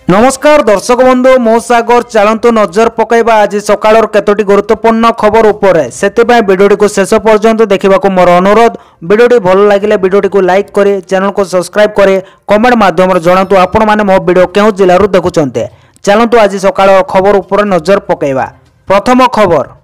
नमस्कार दर्शक बंधु मो सागर चलतु नजर पकईबा आज सकाळ केतोटी गुरुत्वपूर्ण खबर उपरे सेतिबाई वीडियोटी को शेष पर्यंत देखा मोर अनुरोध। वीडियोटी भल लगे वीडियोटी को लाइक करी चैनल को सब्सक्राइब करी कमेंट माध्यम जणातु आपण माने मो वीडियो केउ जिल्लारू देखुचंते। चलतु आज सकाळ खबर उपरे नजर पकईबा। प्रथम खबर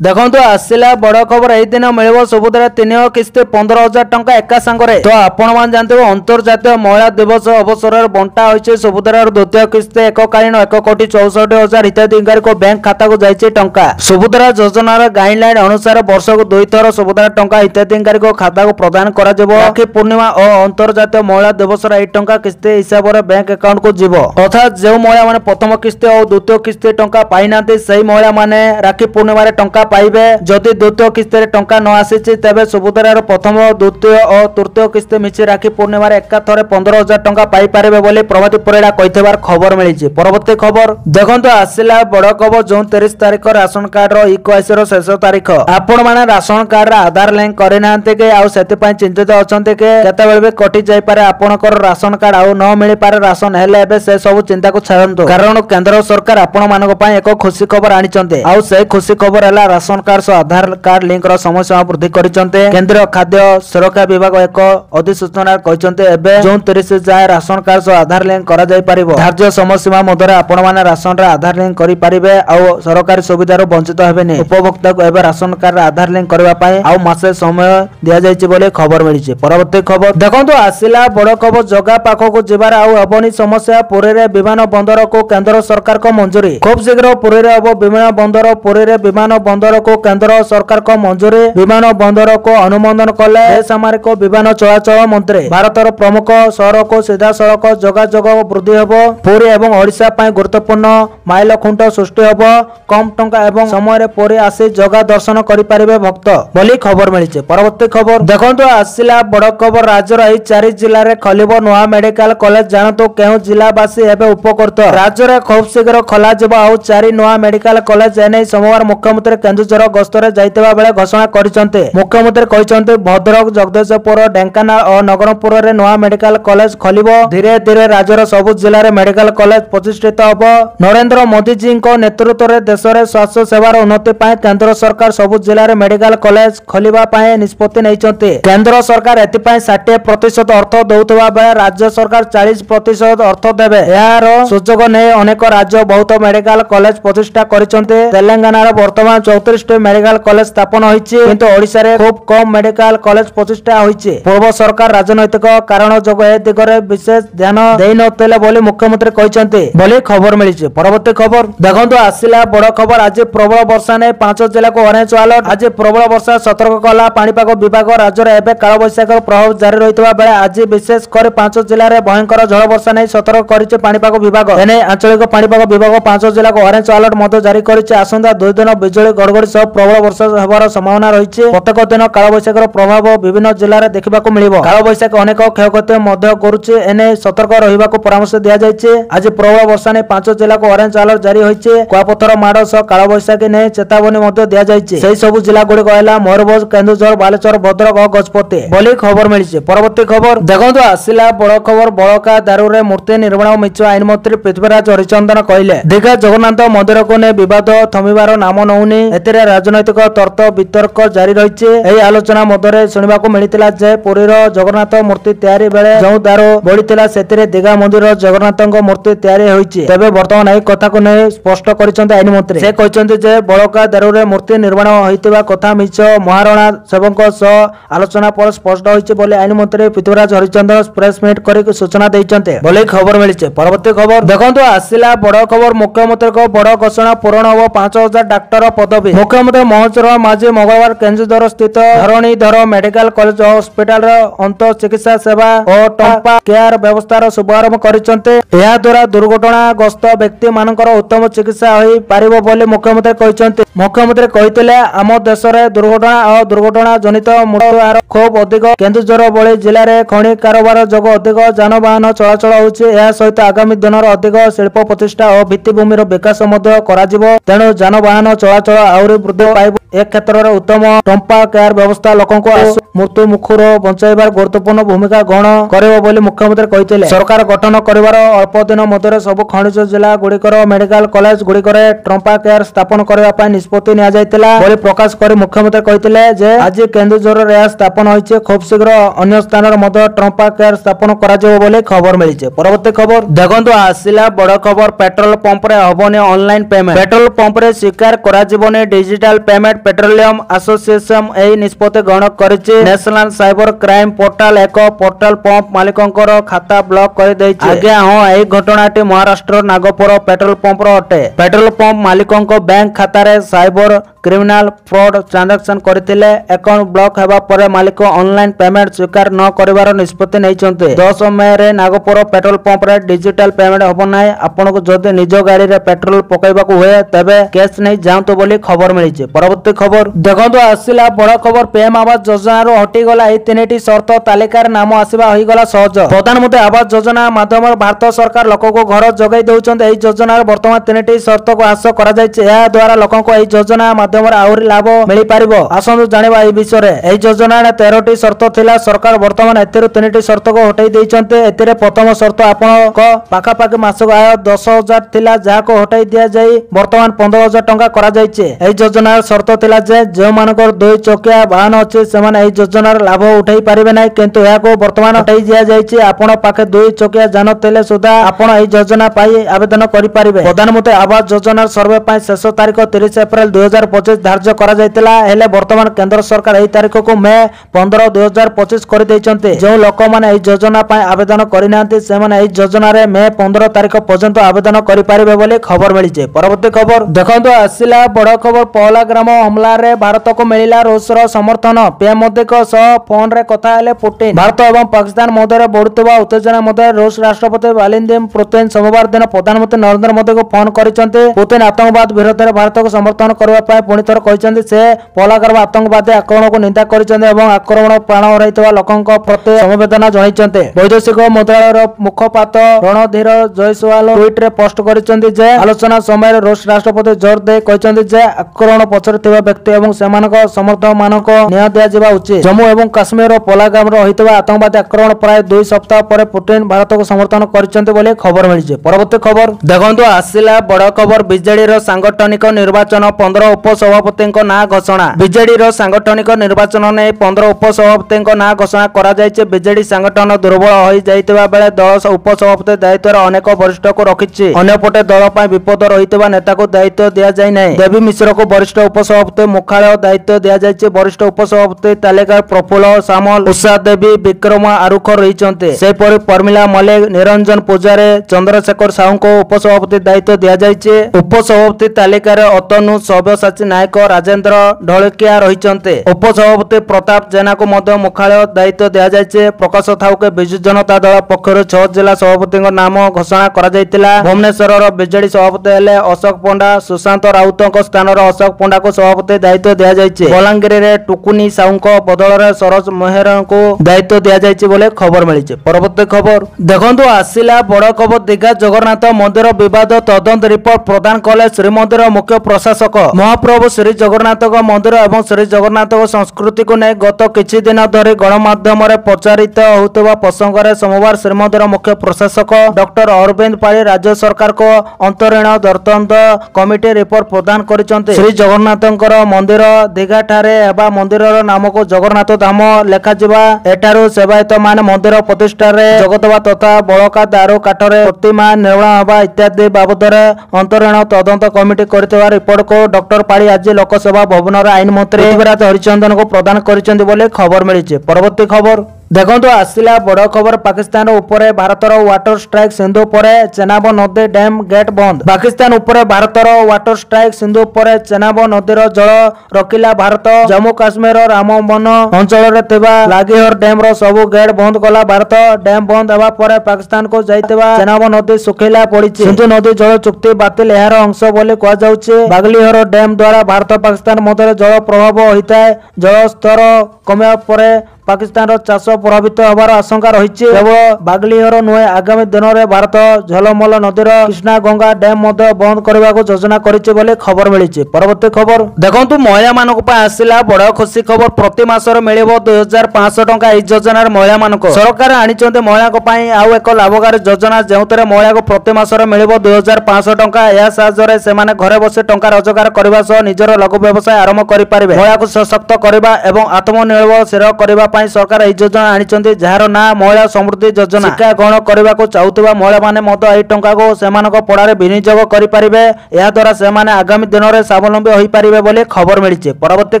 देखो आसला बड़ खबर यही दिन मिल सबुद्रा 3 किस्ती 15,000 टंका एका सांगरे। तो आपण मान जानते अंतर्जातीय महिला दिवस अवसर में बंटा होइछे सुभद्रार द्वितीय किस्ती एककालीन 1,64,00,000 हिताधिकारी को बैंक खाता को जाइछे टंका। सुभद्रा योजनार गाइडलाइन अनुसार वर्ष को 2 थर सुभद्रा टंका हिताधिकारी को खाता को प्रदान करा जेबो। राखी पूर्णिमा और अंतर्जातीय महिला दिवस रे टंका किस्ती हिसाब से बैंक अकाउंट को जीवो। अर्थात जो महिला माने प्रथम किस्ती और द्वितीय किस्ती टंका पाई नांती सही महिला माने राखी पूर्णिमा रे टंका पाइबे। जदि द्वितीय किस्ती टंका न आसीछि तेबे सुभद्रार प्रथम द्वितीय और तृतीय किस्ती मिछि राखी पूर्णिमा रे एका थरे 15,000 टंका पाई पारिबे बोली प्रभाती परिडा कहिथबार खबर मिलिछि। परवर्ती खबर देखंतु आसिला बड़ खबर जो 30 तारिख राशन कार्ड रो ई-केवाईसी रो शेष तारिख। आपण माने राशन कार्ड रा आधार लिंक करि नांते के आ सेति पय चिंतित अछंते के केतेबेले बे कटि जाय पारे आपनकर राशन कार्ड आ न मिलि पारे राशन हेले एबे से सब चिंता को छाड़ंतु कारण केंद्र सरकार आपण मानक पय एक खुशी खबर आनिचंते। आ से खुशी खबर हला राशन कार्ड सो आधार कार्ड लिंक रो समस्या वृद्धि करिसंते। केंद्रीय खाद्य सुरक्षा विभाग एक अधिसूचना कहिसंते एबे जो 30 जाय राशन कार्ड सो आधार लिंक करा जाय परिबो। धार्य समय सीमा मधरे आपण माने राशन रे आधार लिंक करि परिबे आ सरकारी सुविधा रो वंचित हेबेनी। उपभोक्ता को एबे राशन कार्ड रे आधार लिंक करबा पय आ मासे समय दिया जायछि बोले खबर मिलिछि। परवर्ती खबर देखंतु आसिला बड़ खबर जगा पाखो को जिबार आ अबनी समस्या पुरी रे विमान बंदर को केंद्र सरकार को मंजूरी। खूब शीघ्र पुरी रे अब विमान बंदर पुरी रे विमान बंदर को केंद्र सरकार को मंजूरी। विमान बंदर को अनुमोदन कले बेसामरिक विमान चलाचल मंत्री। भारतर प्रमुख शहर को सीधा सड़क जोगाजोग वृद्धि हेबो। पुरी एवं ओडिशा पय गुरुत्वपूर्ण माइल खुंट सृष्टि हेबो। कम टंका एवं समय पुरी आसी जगा दर्शन करि परिबे भक्त बोली खबर मिलिছে। परवर्ती खबर देखंतु आसिला बड़ खबर राज्यर एही 4 जिल्ला रे खलिबो नुआ मेडिकल कॉलेज। जानतो केउ जिल्लावासी हेबे उपकृत। राज्य रे खूब शीघ्र खोला जेबो आ 4 नुआ मेडिकल कॉलेज एनै सोमवार मुख्यमंत्री केन्दुझर गस्तरे जाइतबा बेले घोषणा करिसंते। मुख्यमंत्री कहिसंते भद्रक जगदीशपुर ढेंकानाल और नगरपुर रे नुआ मेडिकल कॉलेज खलिबो। धीरे धीरे राज्यर सब जिल्ला रे मेडिकल कॉलेज प्रतिष्ठित होबो। नरेंद्र मोदी जी को नेतृत्व रे देश रे स्वास्थ्य सेवार उन्नति पाए केंद्र सरकार सब जिल्ला रे मेडिकल कॉलेज खलिबा पाए निष्पत्ति नैचंते। केंद्र सरकार एति पाए 60% अर्थ दउतबा बेले राज्य सरकार 40% अर्थ देबे। यार सुजोग ने अनेक राज्य बहुत मेडिकल कॉलेज प्रतिष्ठा करिसंते। तेलंगाना रे वर्तमान 34 मेडिकल कॉलेज स्थापन होइछि किंतु ओडिसा रे खूब कम मेडिकल कॉलेज प्रतिष्ठा होइछि। पूर्व सरकार राजनैतिक कारण जोग ए दिगरे विशेष ध्यान देइ नतेले बोली मुख्यमंत्री कहिसंते बोली खबर मिलिछि। परवर्ती खबर देखंतु आसिला बड़ खबर आज प्रबल वर्षा ने 5 जिल्ला को ऑरेंज अलर्ट। आज प्रबल वर्षा सतर्क कला पाणीपाग विभाग। राज्य रे एबे काल वैशाख प्रभाव जारी रहितबा बेले आज विशेष कर 5 जिल्ला रे भयंकर झड़ वर्षा नै सतर्क करिछि पाणीपाग विभाग। एने आंचलिक पाणीपाग विभाग 5 जिल्ला को ऑरेंज अलर्ट मध्ये जारी करिछि। आसंता 2 दिन बिजली गड़गड़ी सह प्रबल वर्षा हेबार संभावना रहिछि। प्रत्येक दिन काल वैशाखर प्रभाव विभिन्न जिल्ला रे देखिबाकू मिलिबो। काल वैशाख अनेक क्षयक्षति मध्ये करूछि एने सतर्क रहिबाकू परामर्श दिया जायछि। आज प्रबल वर्षा नै 5 जिल्ला को ऑरेंज अलर्ट जारी होइछि। कुआपथर माड़ सह काल वैशाखी नै चेतावनी मध्ये दिया जायछि। सेही सब जिल्ला गुडी कहला मयूरभंज केन्दुझर बालेश्वर भद्रक और गजपति बोली खबर मिलिछि। परवर्ती खबर देखंतु आसिला बड़ खबर बळका दारू रे मूर्ति निर्माण मिछ आईन मंत्री पृथ्वीराज हरिचंदन कहले दीघा जगन्नाथ मंदिर को ने विवाद थमिबार नाम नउनी। एतिरे राजनैतिक तर्क वितर्क जारी रहिछि। एही आलोचना मध्यरे सुनिबाकू मिलितिला जे पुरीर जगन्नाथ मूर्ति तयारी बेले जो दारू बढितिला सेतिरे दीघा मंदिर जगन्नाथक मूर्ति तयारी होइछि। तबे वर्तमान एही कथा को ने स्पष्ट करिसंते आईन मंत्री। से कहिसंते जे बळका दारू रे मूर्ति निर्माण होइतिबा कथा मिछ महाराणा सेवक सह आलोचना पर स्पष्ट होइछि बोले आईन मंत्री पृथ्वीराज हरिचंदन प्रेस मीट करि सूचना दैचंते बोले खबर मिलिছে। परवर्ती खबर देखंतु आसिला बड़ खबर मुख्यमंत्री को बड़ घोषणा पूर्ण हो 5,000 डाक्टर पदवी। मुख्यमंत्री मोहन चरण माझी मंगलवार केन्दुझर स्थित धरणीधर मेडिकल कॉलेज और हॉस्पिटल अंत चिकित्सा सेवा और टंपा केयर व्यवस्थार शुभारंभ करिसंते। एहा द्वारा दुर्घटनाग्रस्त व्यक्ति मानकर उत्तम चिकित्सा होई पारिबो बोली मुख्यमंत्री कहिसंते। मुख्यमंत्री कहितले आम देश रे दुर्घटना और दुर्घटना जनित मृत्यु हार खूब अधिक। केन्दुझर भली जिले में खनि कारोबार जोग अधिक जानवाहन चलाचल होउछि। एहा सहित आगामी दिन अधिक शिल्प प्रतिष्ठा और भित्तिभूमि विकास मध्य कराजिबो। तेणु जानवाहन चलाचल आ ଆହୁରି ବୃଦ୍ଧି ପାଇବ। ଏ କ୍ଷେତ୍ରରେ ଉତ୍ତମ ଟମ୍ପା କେୟାର ବ୍ୟବସ୍ଥା ଲୋକଙ୍କୁ ମୃତ୍ୟୁ ମୁଖରୁ ବଞ୍ଚାଇବାର ଗୁରୁତ୍ୱପୂର୍ଣ୍ଣ ଭୂମିକା ଗ୍ରହଣ କରିବ ବୋଲି ମୁଖ୍ୟମନ୍ତ୍ରୀ କହିଥିଲେ। ସରକାର ଗଠନ କରିବାର ଅଳ୍ପ ଦିନ ମଧ୍ୟରେ ସବୁ ଖଣିଜ ଜିଲ୍ଲା ଗୁଡିକର ମେଡିକାଲ କଲେଜ ଗୁଡିକରେ ଟମ୍ପା କେୟାର ସ୍ଥାପନ କରିବା ପାଇଁ ନିଷ୍ପତ୍ତି ନିଆଯାଇଥିଲା ବୋଲି ପ୍ରକାଶ କରି ମୁଖ୍ୟମନ୍ତ୍ରୀ କହିଥିଲେ ଯେ ଆଜି କେନ୍ଦୁଝରରେ ଏହା ସ୍ଥାପନ ହୋଇଛି। ଖୁବ୍ ଶୀଘ୍ର ଅନ୍ୟ ସ୍ଥାନରେ ମଧ୍ୟ ଟମ୍ପା କେୟାର ସ୍ଥାପନ କରାଯିବ ବୋଲି ଖବର ମିଳିଛି। ପରବର୍ତ୍ତୀ ଖବର ଦେଖନ୍ତୁ, ଆସିଲା ବଡ ଖବର। ପେଟ୍ରୋଲ ପମ୍ପରେ ହବନି ଅନଲାଇନ ପେମେଣ୍ଟ। ପେଟ୍ରୋଲ ପମ୍ପରେ ସ୍ୱୀକାର କରାଯିବନି ଡିଜିଟାଲ ପେମେଣ୍ଟ। पेट्रोलियम एसोसिएशन यही निष्पत्ति ग्रहण करिछि। नेशनल साइबर क्राइम पोर्टाल एक पोर्टाल पंप मालिकंकर खाता ब्लॉक कर देछि। आज्ञा हां, एही घटनाटी महाराष्ट्र नागपुर पेट्रोल पंप रो अटे। पेट्रोल पंप मालिकंक बैंक खाता रे साइबर क्रिमिनाल फ्रॉड ट्रांजैक्शन करथिले। अकाउंट ब्लॉक हेबा परे मालिक ऑनलाइन पेमेंट स्वीकार न करिवार निष्पत्ति नैछन्ते। 10 मई रे नागपुर पेट्रोल पंप रे डिजिटल पेमेंट हबो नै। आपन को जदि निज गाड़ी रे पेट्रोल पकैबा को होय तबे कैश नै जांतो बोली खबर मिलिছে। परवर्ती खबर देखंतु, आसिला बड़ खबर। पीएम आवास योजना रो हटी गला ए तीनटी शर्त तालिकार नाम आसीबा होई गला सहज। प्रधानमंत्री आवास योजना माध्यम भारत सरकार लोक को घर जगाई दउछन्ते। एही योजना रे वर्तमान तीनटी शर्त को हास करा जायछि। या द्वारा लोक को एही योजना माध्यम रे आहुरी लाभ मिली पारिबो। आसंतु जानिबा ए विषय रे। एही योजना रे 13टी शर्त थिला। सरकार वर्तमान एथिरु तीनटी शर्त को हटाई दैछन्ते। एथिरे प्रथम शर्त आपन को पाखा पाखी मासक आय 10,000 थिला, जहा को हटाई दिया जाई वर्तमान 15,000 टंका करा जायछि। एही योजना रे शर्त थिला जे जो मानकर 2 चकिया वाहन अछि सेमान एही योजना रे लाभ उठाई पारिबे नै, किंतु या को वर्तमान हटाई दिया जायछि। आपन पाखे 2 चकिया जान तेले सुधा आपन एही योजना पाई आवेदन करि पारिबे। प्रधानमंत्री आवास योजना सर्वे पाई शेष तारीख 30 अप्रैल 2025 धार्य करा जायतिला। हेले वर्तमान केंद्र सरकार एही तारीख को मई 15, 2025 करि दैछन्ते। जो लोक माने एही योजना पाई आवेदन करि नांती सेमान एही योजना रे मई 15 तारीख पर्यंत आवेदन करि पारिबे बोली खबर मिलिছে। परवर्ती खबर देखंतु, आसिला बड़ खबर। पहला ग्राम हमला रे भारत को मिलिला रूस रो समर्थन। पीएम मोदी को सह फोन रे कथा हेले पुतिन। भारत एवं पाकिस्तान मध्य बढ़ुवा उत्तेजना मध्य रूस राष्ट्रपति व्लादिमीर पुतिन सोमवार दिन प्रधानमंत्री नरेंद्र मोदी को फोन करिसंते। पुतिन आतंकवाद विरोध में भारत को समर्थन करबा पाए पुणी थर कहिसंते। से पहलाग्राम आतंकवादी आक्रमण को निंदा करिसंते एवं आक्रमण प्राण हराइतवा लोकंक प्रति समवेदना जणाइसंते। वैदेशिक मंत्रालय रो मुखपात्र रणधीर जयसवाल ट्वीट रे पोस्ट करिसंते जे आलोचना समय रूस राष्ट्रपति जोर दे कहिसंते जे आक्रमण पछरे थिबा व्यक्ति एवं सेमानक समर्थक मानक न्याय दिया जिबा उचित। जम्मू एवं काश्मीर पहलाग्राम रो होइतबा आतंकवादी आक्रमण प्राय 2 सप्ताह पर पुतिन भारत को समर्थन करिसंते बोली खबर मिलिছে। परवर्ती खबर देखंतु, आसिला बड़ खबर। बीजेडी रो सांगठनिक निर्वाचन 15 उपसभापतिक ना घोषणा। बीजेडी रो सांगठनिक निर्वाचन ने 15 उपसभापतिक ना घोषणा करा जायছে। बीजेडी सांगठन दुर्बल होई जायतिबा बेले दल उपसभापति दायित्व अनेक वरिष्ठ को रखिछि। अन्यपटे दल पय विपद रहितबा नेता को दायित्व दिया जाय नै। देवी मिश्र को वरिष्ठ उपसभापति मुख्यालय दायित्व दिया जायছে। वरिष्ठ उपसभापति तालिका प्रफुल्ल सामल, उषा देवी, विक्रम आरुख रहिचंते। सेपरि परमिला मलिक, निरंजन पूजारे, चंद्रशेखर साहू को उपसभापति दायित्व दिया जायছে। उपसभापति तालिका रे अतनु, सव्यसाची नायक, राजेंद्र ढोलकिया रहिचंते। उपसभापति प्रताप जेना को मध्य मुख्यालय दायित्व दिया जायছে। प्रकाश थाउके बिजु जनता दल पक्षर 6 जिला सभापति नाम घोषणा करा जायतिला। भुवनेश्वर रो बीजेडी सभापति हेले अशोक पंडा। सुशांत राउत स्थान अशोक पंडा को सभापति दायित्व दिया जायছে। बलांगीर रे टुकुनी साहू को बदल रे सरोज मेहरा को दायित्व दिया जायছে बोले खबर मिलिছে। परवर्ती खबर देखंतु, आसिला बड़ खबर। दीघा जगन्नाथ मंदिर विवाद तदंत रिपोर्ट प्रदान कले श्रीमंदिर मुख्य प्रशासक। महाप्रभु श्री जगन्नाथ मंदिर एवं श्री जगन्नाथ संस्कृति को नहीं गत किछि दिन धरी गणमाध्यम रे प्रचारित होउतबा प्रसंग रे सोमवार श्रीमंदिर मुख्य प्रशासक डॉक्टर अरविंद पाली राज्य सरकार को अंतरीण तदंत कमिटी रिपोर्ट प्रदान करिसंते। श्री जगन्नाथंकर मंदिर दीघा ठारे एबा मंदिर नाम को जगन्नाथ धाम लेखा जिबा। एठारु सेवायत मान मंदिर प्रतिष्ठा रे जगतवा तथा बळका दारू काठरे प्रतिमा निर्माण हवा इत्यादि बाबद रे अंतरीण तदंत कमिटी करथिबा रिपोर्ट को डॉक्टर पाली आज लोकसभा भवन रे आईन मंत्री पृथ्वीराज हरिचंदन को प्रदान करिसंती बोले खबर मिलिছে। परवर्ती खबर देखंतु, आसिला बड़ खबर। पाकिस्तान उपरे भारतर वाटर स्ट्राइक सिंधु परे चेनाब नदी डैम गेट बंद। पाकिस्तान उपरे भारतर वाटर स्ट्राइक सिंधु परे चेनाब नदीर जल रखिला भारत। जम्मू काश्मीर रामबन अंचल रे थिबा लागिहर डैम रो सबु गेट बंद कला भारत। डैम बंद हेबा परे पाकिस्तान को जाइतबा चेनाब नदी सुखिला पड़िछि। सिंधु नदी जल चुक्ति बातिल एहार अंश बोली कहा जाउछि। बागलीहर डैम द्वारा भारत पाकिस्तान मध्य जल प्रभाव होइताय। जल स्तर कमिया परे ପାକିସ୍ତାନର ଚାଷ ପ୍ରଭାବିତ ହେବାର ଆଶଙ୍କା ରହିଛି। କେବଳ ବାଗ୍ଲିହର ନୁହେଁ, ଆଗାମୀ ଦିନରେ ଭାରତ ଝଲମଲ ନଦୀର କୃଷ୍ଣା ଗଙ୍ଗା ଡ୍ୟାମ ମଧ୍ୟ ବନ୍ଦ କରିବାକୁ ଯୋଜନା କରିଛି ବୋଲି ଖବର ମିଳିଛି। ପରବର୍ତ୍ତୀ ଖବର ଦେଖନ୍ତୁ, ମହିଳାମାନଙ୍କ ପାଇଁ ଆସିଲା ବଡ଼ ଖୁସି ଖବର। ପ୍ରତି ମାସରେ ମିଳିବ 2500 ଟଙ୍କା। ଏହି ଯୋଜନାରେ ମହିଳାମାନଙ୍କୁ ସରକାର ଆଣିଛନ୍ତି ମହିଳାଙ୍କ ପାଇଁ ଆଉ ଏକ ଲାଭକାରୀ ଯୋଜନା, ଯେଉଁଥିରେ ମହିଳାଙ୍କୁ ପ୍ରତି ମାସରେ ମିଳିବ 2500 ଟଙ୍କା। ଏହା ସାହାଯ୍ୟରେ ସେମାନେ ଘରେ ବସି ଟଙ୍କା ରୋଜଗାର କରିବା ସହ ନିଜର ଲଘୁ ବ୍ୟବସାୟ ଆରମ୍ଭ କରିପାରିବେ। ମହିଳାକୁ ସଶକ୍ତ କରିବା ଏବଂ ଆତ୍ମନିର୍ଭରଶୀଳ କରିବା ପାଇଁ ସରକାର ଏହି ଯୋଜନା ଆଣିଛନ୍ତି, ଯାହାର ନାଁ ମହିଳା ସମୃଦ୍ଧି ଯୋଜନା। ଶିକ୍ଷା ଗ୍ରହଣ କରିବାକୁ ଚାହୁଥିବା ମହିଳାମାନେ ମଧ୍ୟ ଏହି ଟଙ୍କାକୁ ସେମାନଙ୍କ ପଢ଼ାରେ ବିନିଯୋଗ କରିପାରିବେ। ଏହାଦ୍ୱାରା ସେମାନେ ଆଗାମୀ ଦିନରେ ସ୍ୱାବଲମ୍ବୀ ହୋଇପାରିବେ ବୋଲି ଖବର ମିଳିଛି। ପରବର୍ତ୍ତୀ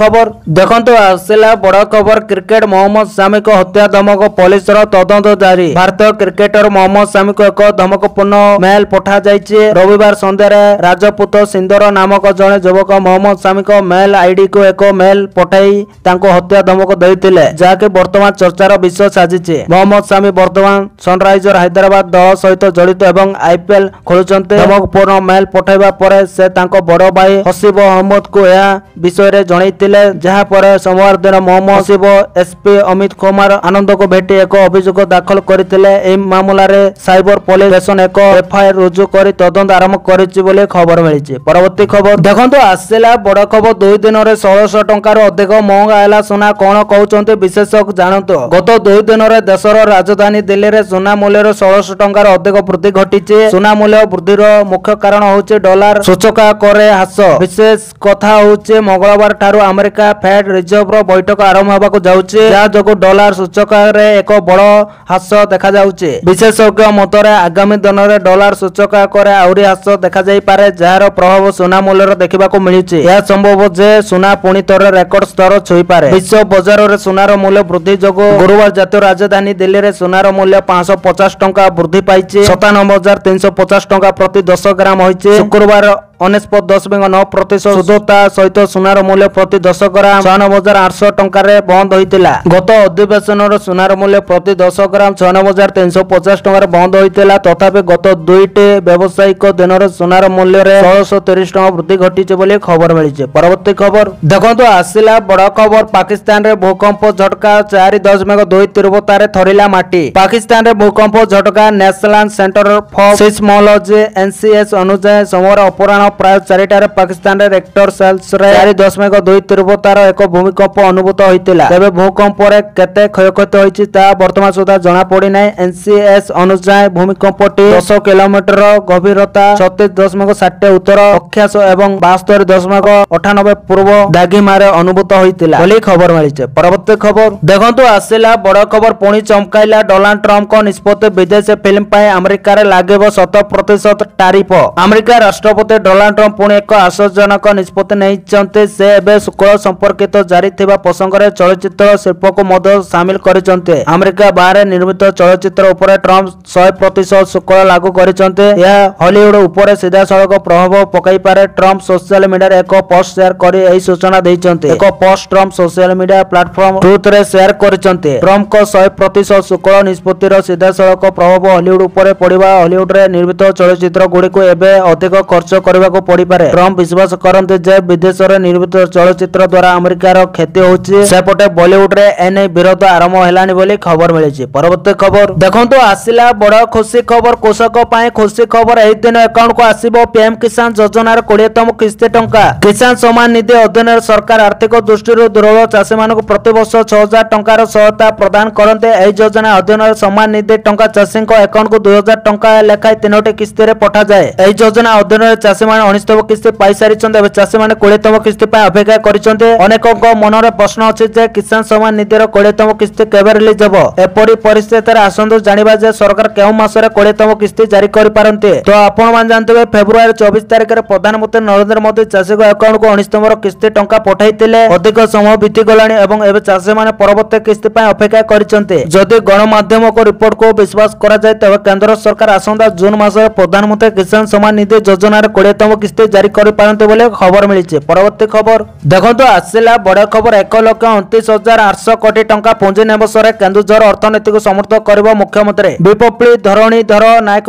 ଖବର ଦେଖନ୍ତୁ, ଆସିଲା ବଡ଼ ଖବର। କ୍ରିକେଟ ମହମ୍ମଦ ସାମିଙ୍କ ହତ୍ୟା ଧମକ, ପୋଲିସର ତଦନ୍ତ ଜାରି। ଭାରତୀୟ କ୍ରିକେଟର ମହମ୍ମଦ ସାମିଙ୍କୁ ଏକ ଧମକପୂର୍ଣ୍ଣ ମେଲ ପଠାଯାଇଛି। ରବିବାର ସନ୍ଧ୍ୟାରେ ରାଜପୁତ ସିନ୍ଦର ନାମକ ଜଣେ ଯୁବକ ମହମ୍ମଦ ସାମିଙ୍କ ମେଲ ଆଇଡିକୁ ଏକ ମେଲ ପଠାଇ ତାଙ୍କୁ ହତ୍ୟା ଧମକ ଦେଇଥିଲେ, ଯାହାକି ବର୍ତ୍ତମାନ ଚର୍ଚ୍ଚାର ବିଷୟ ସାଜିଛି। ମହମ୍ମଦ ସାମି ବର୍ତ୍ତମାନ ସନରାଇଜର ହାଇଦ୍ରାବାଦ ଦଳ ସହିତ ଜଡ଼ିତ ଏବଂ IPL ଖେଳୁଛନ୍ତି। ଧମକପୂର୍ଣ୍ଣ ମେଲ ପଠାଇବା ପରେ ସେ ତାଙ୍କ ବଡ଼ ଭାଇ ହସିବ ଅହମ୍ମଦଙ୍କୁ ଏହା ବିଷୟରେ ଜଣାଇଥିଲେ, ଯାହା ପରେ ସୋମବାର ଦିନ ମହମ୍ମଦ ହସିବ SP ଅମିତ କୁମାର ଆନନ୍ଦଙ୍କୁ ଭେଟି ଏକ ଅଭିଯୋଗ ଦାଖଲ କରିଥିଲେ। ଏହି ମାମଲାରେ ସାଇବର ପୋଲିସ ଷ୍ଟେସନ ଏକ FIR ରୁଜୁ କରି ତଦନ୍ତ ଆରମ୍ଭ କରିଛି ବୋଲି ଖବର ମିଳିଛି। ପରବର୍ତ୍ତୀ ଖବର ଦେଖନ୍ତୁ, ଆସିଲା ବଡ଼ ଖବର। 2 ଦିନରେ 1600 ଟଙ୍କାରୁ ଅଧିକ ମହଙ୍ଗା ହେଲା ସୁନା, କଣ କହୁଛନ୍ତି ବିଶେଷଜ୍ଞ ଜାଣନ୍ତୁ। ଗତ 2 ଦିନରେ ଦେଶର ରାଜଧାନୀ ଦିଲ୍ଲୀରେ ସୁନା ମୂଲ୍ୟରେ 1600 ଟଙ୍କାର ଅଧିକ ବୃଦ୍ଧି ଘଟିଛି। ସୁନା ମୂଲ୍ୟ ବୃଦ୍ଧିର ମୁଖ୍ୟ କାରଣ ହେଉଛି ଡଲାର ସୂଚକାଙ୍କରେ ହ୍ରାସ। ବିଶେଷ କଥା ହେଉଛି ମଙ୍ଗଳବାର ଠାରୁ ଆମେରିକା ଫେଡ ରିଜର୍ଭର ବୈଠକ ଆରମ୍ଭ ହେବାକୁ ଯାଉଛି, ଯାହା ଯୋଗୁଁ ଡଲାର ସୂଚକାଙ୍କରେ ଏକ ବଡ଼ ହ୍ରାସ ଦେଖାଯାଉଛି। ବିଶେଷଜ୍ଞ ମତରେ ଆଗାମୀ ଦିନରେ ଡଲାର ସୂଚକାଙ୍କରେ ଆହୁରି ହ୍ରାସ ଦେଖାଯାଇପାରେ, ଯାହାର ପ୍ରଭାବ ସୁନା ମୂଲ୍ୟରେ ଦେଖିବାକୁ ମିଳୁଛି। ଏହା ସମ୍ଭବ ଯେ ସୁନା ପୁଣି ଥରେ ରେକର୍ଡ ସ୍ତର ଛୁଇଁପାରେ। ବିଶ୍ୱ ବଜାରରେ ସୁନାର ମୂଲ୍ୟ ବୃଦ୍ଧି ଯୋଗୁଁ ଗୁରୁବାର ଜାତୀୟ ରାଜଧାନୀ ଦିଲ୍ଲୀରେ ସୁନାର ମୂଲ୍ୟ 550 ଟଙ୍କା ବୃଦ୍ଧି ପାଇଛି। 97,350 ଟଙ୍କା ପ୍ରତି 10 ଗ୍ରାମ ହୋଇଛି। ଶୁକ୍ରବାର 49.9% ଶୁଦ୍ଧତା ସହିତ ସୁନାର ମୂଲ୍ୟ ପ୍ରତି 10 ଗ୍ରାମ 96,800 ଟଙ୍କାରେ ବନ୍ଦ ହୋଇଥିଲା। ଗତ ଅଧିବେଶନରେ ସୁନାର ମୂଲ୍ୟ ପ୍ରତି 10 ଗ୍ରାମ 96,350 ଟଙ୍କାରେ ବନ୍ଦ ହୋଇଥିଲା। ତଥାପି ଗତ 2ଟି ବ୍ୟବସାୟିକ ଦିନରେ ସୁନାର ମୂଲ୍ୟରେ 130 ଟଙ୍କା ବୃଦ୍ଧି ଘଟିଛି ବୋଲି ଖବର ମିଳିଛି। ପରବର୍ତ୍ତୀ ଖବର ଦେଖନ୍ତୁ, ଆସିଲା ବଡ଼ ଖବର। ପାକିସ୍ତାନରେ ଭୂକମ୍ପ ଝଟକା 4.2 ତୀବ୍ରତାରେ ଥରିଲା ମାଟି। ପାକିସ୍ତାନରେ ଭୂକମ୍ପ ଝଟକା ନ୍ୟାସନାଲ ସେଣ୍ଟର ଫର ସିସ୍ମୋଲଜି NCS ଅନୁଯାୟୀ ସୋମବାର ଅପରାହ୍ନ ପ୍ରାୟ 4টাରେ ପାକିସ୍ତାନରେ ରେକ୍ଟର ସ୍କେଲରେ 4.2 ତୀବ୍ରତାର ଏକ ଭୂମିକମ୍ପ ଅନୁଭୂତ ହୋଇଥିଲା। ତେବେ ଭୂକମ୍ପରେ କେତେ କ୍ଷୟକ୍ଷତି ହୋଇଛି ତାହା ବର୍ତ୍ତମାନ ସୁଦ୍ଧା ଜଣାପଡ଼ିନାହିଁ। NCS ଅନୁଯାୟୀ ଭୂମିକମ୍ପଟି 10 କିଲୋମିଟର ଗଭୀରତା 36.60 ଉତ୍ତର ଅକ୍ଷାଂଶ ଏବଂ 72.98 ପୂର୍ବ ଦାଗିମାରେ ଅନୁଭୂତ ହୋଇଥିଲା ବୋଲି ଖବର ମିଳିଛି। ପରବର୍ତ୍ତୀ ଖବର ଦେଖନ୍ତୁ, ଆସିଲା ବଡ଼ ଖବର। ପୁଣି ଚମକାଇଲା ଡୋନାଲ୍ଡ ଟ୍ରମ୍ପଙ୍କ ନିଷ୍ପତ୍ତି। ବିଦେଶୀ ଫିଲ୍ମ ପାଇଁ ଆମେରିକାରେ ଲାଗିବ 100% ଟାରିଫ। ଆମେରିକା ରାଷ୍ଟ୍ରପତି ଡୋନାଲ୍ଡ ଟ୍ରମ୍ପ ପୁଣି ଏକ ଆଶ୍ଚର୍ଯ୍ୟଜନକ ନିଷ୍ପତ୍ତି ନେଇଛନ୍ତି। ସେ ଏବେ ଶୁଳ୍କ ସମ୍ପର୍କିତ ଜାରି ଥିବା ପ୍ରସଙ୍ଗରେ ଚଳଚ୍ଚିତ୍ର ଶିଳ୍ପକୁ ମଧ୍ୟ ସାମିଲ କରିଛନ୍ତି। ଆମେରିକା ବାହାରେ ନିର୍ମିତ ଚଳଚ୍ଚିତ୍ର ଉପରେ ଟ୍ରମ୍ପ 100% ଶୁଳ୍କ ଲାଗୁ କରିଛନ୍ତି। ଏହା ହଲିଉଡ୍ ଉପରେ ସିଧାସଳଖ ପ୍ରଭାବ ପକାଇପାରେ। ଟ୍ରମ୍ପ ସୋସିଆଲ ମିଡିଆରେ ଏକ ପୋଷ୍ଟ ସେୟାର କରି ଏହି ସୂଚନା ଦେଇଛନ୍ତି। ଏକ post Trump social media platform ଟ୍ରୁଥରେ ସେୟାର କରିଛନ୍ତି। ଟ୍ରମ୍ପଙ୍କ 100% ଶୁଳ୍କ ନିଷ୍ପତ୍ତିର ସିଧାସଳଖ ପ୍ରଭାବ ହଲିଉଡ୍ ଉପରେ ପଡ଼ିବା। ହଲିଉଡ୍ରେ ନିର୍ମିତ ଚଳଚ୍ଚିତ୍ର ଗୁଡ଼ିକୁ ଏବେ ଅଧିକ ଖର୍ଚ୍ଚ କରିବାକୁ ପଡ଼ିପାରେ। ଟ୍ରମ୍ପ ବିଶ୍ୱାସ କରନ୍ତି ଯେ ବିଦେଶରେ ନିର୍ମିତ ଚଳଚ୍ଚିତ୍ର ଦ୍ୱାରା ଆମେରିକାର କ୍ଷତି ହେଉଛି। ସେପଟେ ବଲିଉଡ୍ରେ ଏନେଇ ବିରୋଧ ଆରମ୍ଭ ହେଲାଣି ବୋଲି ଖବର ମିଳିଛି। ପରବର୍ତ୍ତୀ ଖବର ଦେଖନ୍ତୁ, ଆସିଲା ବଡ଼ ଖୁସି ଖବର। କୃଷକ ପାଇଁ ଖୁସି ଖବର। ଏହି ଦିନ ଆକାଉଣ୍ଟକୁ ଆସିବ PM କିଷାନ ଯୋଜନାର 20ତମ କିସ୍ତି ଟଙ୍କା। କିଷାନ ସମ୍ମାନ ନିଧି ଅଧୀନରେ ସରକାର ଆର୍ଥିକ ଦୃଷ୍ଟିରୁ ଦୁର୍ବଳ ଚାଷୀମାନଙ୍କୁ ପ୍ରତିବର୍ଷ 6,000 ଟଙ୍କାର ସହାୟତା ପ୍ରଦାନ କରନ୍ତି। ଏହି ଯୋଜନା ଅଧୀନରେ ସମ୍ମାନ ନିଧି ଟଙ୍କା ଚାଷୀଙ୍କ ଆକାଉଣ୍ଟକୁ 2,000 ଟଙ୍କା ଲେଖାଏଁ 3ଟି କିସ୍ତିରେ ପଠାଯାଏ। ଏହି ଯୋଜନା ଅଧୀନରେ ଚାଷୀମାନେ 19ତମ କିସ୍ତି ପାଇସାରିଛନ୍ତି। ଏବେ ଚାଷୀମାନେ 20ତମ କିସ୍ତି ପାଇଁ ଅପେକ୍ଷା କରିଛନ୍ତି। ଅନେକଙ୍କ ମନରେ ପ୍ରଶ୍ନ ଅଛି ଯେ କିଷାନ ସମ୍ମାନ ନିଧିର 20ତମ କିସ୍ତି କେବେ ରିଲିଜ ହେବ। ଏପରି ପରିସ୍ଥିତିରେ ଆସନ୍ତୁ ଜାଣିବା ଯେ ସରକାର କେଉଁ ମାସରେ 20ତମ କିସ୍ତି ଜାରି କରିପାରନ୍ତି। ତ ଆପଣମାନେ ଜାଣିଥିବେ, ଫେବୃଆରୀ 24 ତାରିଖରେ ପ୍ରଧାନମନ୍ତ୍ରୀ ନରେନ୍ଦ୍ର ମୋଦି ଚାଷୀଙ୍କ ଆକାଉଣ୍ଟକୁ 19ତମ କିସ୍ତି ଟଙ୍କା ପଠାଇଥିଲେ। ଅଧିକ ସମୟ ବିତିଗଲାଣି ଏବଂ ଏବେ ଚାଷୀମାନେ ପରବର୍ତ୍ତୀ କିସ୍ତି ପାଇଁ ଅପେକ୍ଷା କରିଛନ୍ତି। ଯଦି ଗଣମାଧ୍ୟମଙ୍କ ରିପୋର୍ଟକୁ ବିଶ୍ୱାସ କରାଯାଏ, ତେବେ କେନ୍ଦ୍ର ସରକାର ଆସନ୍ତା ଜୁନ୍ ମାସରେ ପ୍ରଧାନମନ୍ତ୍ରୀ କିଷାନ ସମ୍ମାନ ନିଧି ଯୋଜନାର 20ତମ प्रथम किस्ती जारी कर पारते बोले खबर मिली। परवर्ती खबर देखो आसला बड़ खबर 1,29,800 कोटी टंका पुंजी निवेश केन्दुझर अर्थनीति समृद्ध कर मुख्यमंत्री विप्लवी धरणीधर नायक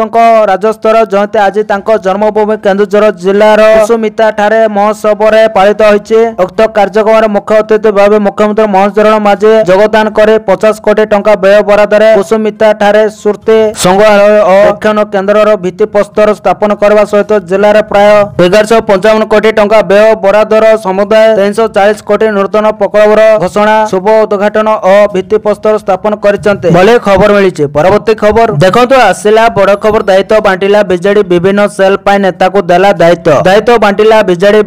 राजस्तर जयंती आज जन्मभूमि केन्दुझर जिलार कुसुमिता ठारे महोत्सव पालित होती। उक्त कार्यक्रम मुख्य अतिथि भाव मुख्यमंत्री महेश चरण माझी योगदान कर 50 कोटी टंका व्यय बरादरे कुसुमिता ठारे सुर्ती संग्रहालय और शिक्षण केन्द्र भित्ति प्रस्तर स्थापन करने सहित जिले प्राय 1155 कोटी टंका व्यय बरादर समुदाय 340 कोटी नूतन प्रकल्पर घोषणा शुभ उद्घाटन और भित्ति प्रस्तर स्थापन करते खबर मिली। परवर्ती खबर देखो आसला बड़ खबर दायित्व बांटिला बीजेडी विभिन्न सेल पाई नेता को देला दायित्व बांटिला बीजेडी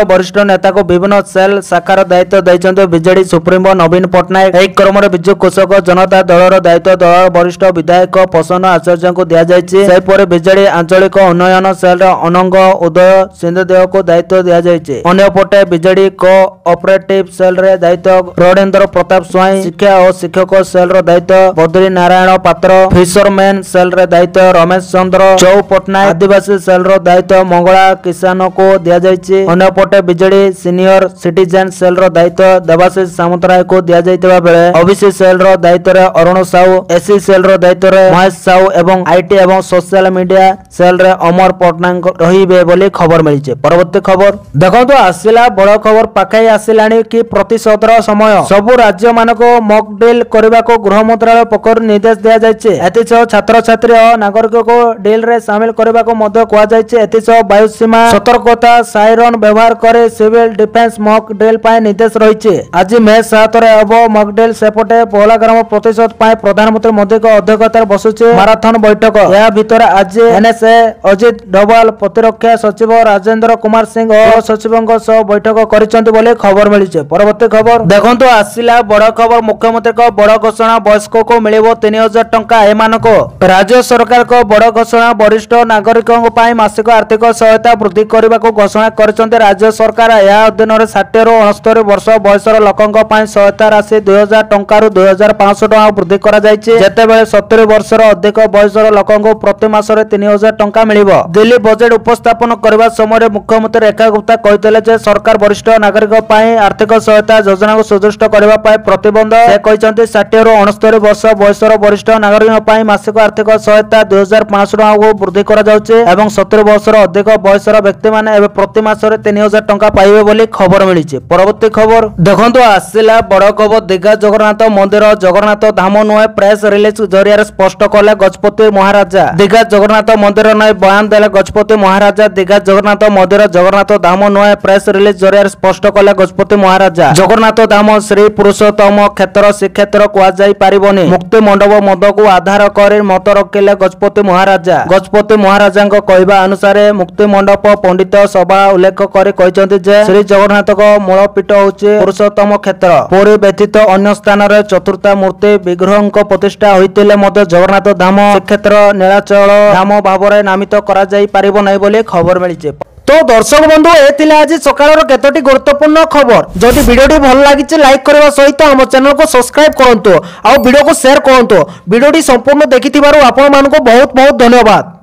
वरिष्ठ नेता को विभिन्न सेल शाखार दायित्व देइछन्ते बीजेडी सुप्रीमो नवीन पट्टनायक। एक क्रम विजु कृषक जनता दलर दायित्व दल वरिष्ठ विधायक प्रसन्न आचार्य को दिया जायछि। सेपरि बीजेडी आंचलिक उन्नयन सेल अनंग उदय सिंहदेव को दायित्व दिया जायछि। अन्यपटे बीजेडी कोऑपरेटिव सेल रे दायित्व रोडेन्द्र प्रताप स्वाई, शिक्षा और शिक्षक सेल रो दायित्व बद्री नारायण पात्र, फिशरमैन सेल रे दायित्व रमेश चंद्र चौ पट्टनायक, आदिवासी सेल रो दायित्व मंगला किसान को दिया जायछि। अन्यपटे BJD senior citizen cell row दायित्व देवाशीष सामंतराय को दिया जायतिबा बेले ओबीसी सेल रो दायित्व रे Arun Sahu, SC cell row दायित्व रे महेश साहू एवं आईटी एवं सोशल मीडिया सेल रे अमर पट्टनायक रहिबे बोली खबर मिली। परवर्ती खबर देखो आसला बड़ खबर पाखाई आसिलानी कि प्रतिशोधर समय सबु राज्य मानको मॉक ड्रिल करने को गृह मंत्रालय पक्षर निर्देश दिया जायछि। एतिसह छात्र छात्री और नागरिक को ड्रिल रे शामिल करने को मध्य कहा जायछि। एतिसह वायु सीमा सतर्कता साइरन व्यवहार करे सिविल डिफेंस मॉक ड्रिल पाए निर्देश रही। आज मे 7 रे अब मॉक ड्रिल सेपटे पोहलाग्राम प्रतिशोध पाए प्रधानमंत्री मोदी को अध्यक्षतार बसुछि माराथन बैठक। या भितर आज एनएसए अजित डोभाल प्रतिरक्षा सचिव राजेंद्र कुमार सिंह और सचिवों सह बैठक करिसेंति बोले खबर मिली। परवर्ती खबर देखो आसला बड़ खबर मुख्यमंत्री को बड़ घोषणा वयस्क को मिलिबो 3000 टंका एमानको। राज्य सरकार को बड़ घोषणा वरिष्ठ नागरिकों पाई मासिक आर्थिक सहायता वृद्धि करने को घोषणा करछन्ते राज्य सरकार। या अधीन 60 ରୁ 69 वर्ष बयसर लोकंक पाई सहायता राशि 2000 टंका रु 2500 टंका वृद्धि करा जायछि। जेतेबेले 70 वर्ष अधिक बयसर लोकंक प्रति मासरे 3000 टंका मिलिबो। दिल्ली बजेट उपस्थापन करबा समय मुख्यमंत्री रेखा गुप्ता कहितले जे सरकार वरिष्ठ नागरिक पाई आर्थिक सहायता योजना को सुदृढ़ करबा पाई प्रतिबंध। से कहिसन्ते 60 ରୁ 69 वर्ष बयसर वरिष्ठ नागरिक पाई मासिक आर्थिक सहायता 2500 टंका को वृद्धि करा जाउछि एवं 70 वर्षर अधिक बयसर व्यक्ति माने एबे प्रति मासरे 3000 टंका पाइबे बोली खबर मिली। परवर्ती खबर देखो आसला बड़ खबर दीघा जगन्नाथ मंदिर जगन्नाथ धाम नुहे प्रेस रिलीज जरिया स्पष्ट कले गजपति महाराजा। दीघा जगन्नाथ मंदिर नय बयान देले गजपति महाराजा। दीघा जगन्नाथ मंदिर जगन्नाथ धाम नुहे प्रेस रिलीज जरिया स्पष्ट कले गजपति महाराजा। जगन्नाथ धाम श्री पुरुषोत्तम क्षेत्र श्रीक्षेत्र कह जाई पारिबनी। मुक्ति मंडप मद को आधार कर मत रखिले गजपति महाराजा। गजपति महाराजा कहवा अनुसार मुक्ति मंडप पंडित सभा उल्लेख कर श्री जगन्नाथ मूलपीठ होचे पुरुषोत्तम क्षेत्र। पुरी व्यतीत अन्य स्थान रे चतुर्था मूर्ति विग्रह प्रतिष्ठा होइतिले मध्य जगन्नाथ धाम श्रीक्षेत्र नीलाचल धाम भाव में नामित करा जाई पारिबो नै बोली खबर मिली। तो दर्शक बंधु ए आज सकाळर केतोटी गुरुत्वपूर्ण खबर। जदि वीडियोटी भल लागिছে लाइक करबा सहित हम चैनल को सब्सक्राइब करंतु आ वीडियो को शेयर करंतु। वीडियोटी संपूर्ण देखिथिबारु आपण मानको बहुत बहुत धन्यवाद।